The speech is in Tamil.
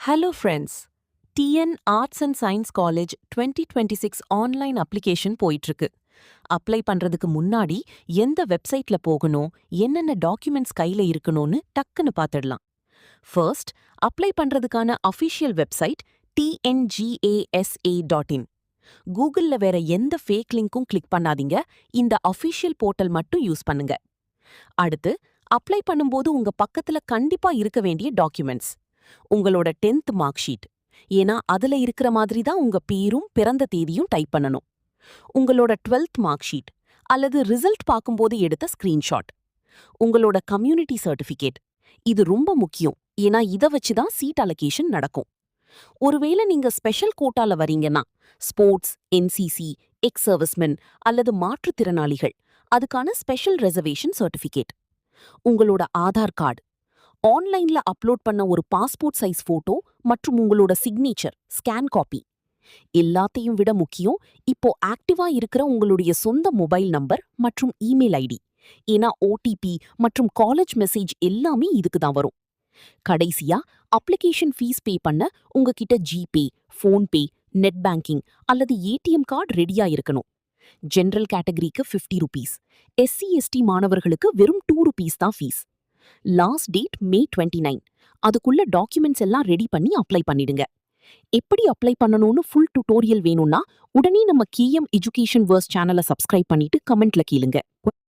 Hello friends. TN Arts and Science College 2026 online application போயிட்டிருக்கு. அப்ளை பண்றதுக்கு முன்னாடி எந்த வெப்சைட்ல போகணும், என்னென்ன டாக்குமெண்ட்ஸ் கையில இருக்கணும்னு டக்குன்னு பார்த்துடலாம். ஃபர்ஸ்ட், அப்ளை பண்றதுக்கான அஃபிஷியல் வெப்சைட் tngasa.in. கூகுள்ல வேற எந்த ஃபேக் லிங்க்கும் கிளிக் பண்ணாதீங்க, இந்த அஃபிஷியல் போர்ட்டல் மட்டும் யூஸ் பண்ணுங்க. அடுத்து, அப்ளை பண்ணும்போது உங்க பக்கத்துல கண்டிப்பா இருக்க வேண்டிய டாக்குமெண்ட்ஸ். உங்களோட 10th மார்க் ஷீட், ஏன்னா அதுல இருக்கிற மாதிரி தான் உங்க பேரும் பிறந்த தேதியும் டைப் பண்ணணும். உங்களோட 12th மார்க் ஷீட் அல்லது ரிசல்ட் பார்க்கும்போது எடுத்த ஸ்கிரீன்ஷாட். உங்களோட கம்யூனிட்டி சர்டிஃபிகேட், இது ரொம்ப முக்கியம், ஏன்னா இத வச்சு தான் சீட் அலோகேஷன் நடக்கும். ஒருவேளை நீங்க ஸ்பெஷல் கோட்டால வரீங்கன்னா, ஸ்போர்ட்ஸ், என்சிசி, எக்ஸ் சர்வீஸ்மென் அல்லது மாற்றுத்திறனாளிகள், அதுக்கான ஸ்பெஷல் ரெசர்வேஷன் சர்டிஃபிகேட். உங்களோட ஆதார் கார்டு, ஆன்லைன்ல அப்லோட் பண்ண ஒரு பாஸ்போர்ட் சைஸ் போட்டோ மற்றும் உங்களோட சிக்னேச்சர் ஸ்கேன் காப்பி. எல்லாத்தையும் விட முக்கியம், இப்போ ஆக்டிவா இருக்கிற உங்களுடைய சொந்த மொபைல் நம்பர் மற்றும் இமெயில் ஐடி, ஏன்னா ஓடிபி மற்றும் காலேஜ் மெசேஜ் எல்லாமே இதுக்கு தான் வரும். கடைசியா, அப்ளிகேஷன் ஃபீஸ் பே பண்ண உங்ககிட்ட ஜிபே, ஃபோன்பே, நெட் பேங்கிங் அல்லது ஏடிஎம் கார்டு ரெடியா இருக்கணும். ஜெனரல் கேட்டகரிக்கு 50 ரூபீஸ், எஸ்சி/எஸ்டி மாணவர்களுக்கு வெறும் 2 ரூபீஸ் தான் ஃபீஸ். Last date May 29. அதுக்குள்ள டாக்குமெண்ட்ஸ் எல்லாம் ரெடி பண்ணி அப்ளை பண்ணிடுங்க. எப்படி அப்ளை பண்ணணும்னு ஃபுல் டுட்டோரியல் வேணும்னா உடனே நம்ம KM எஜுகேஷன் வேர்ஸ் சேனலை சப்ஸ்கிரைப் பண்ணிட்டு கமெண்ட்ல கேளுங்க.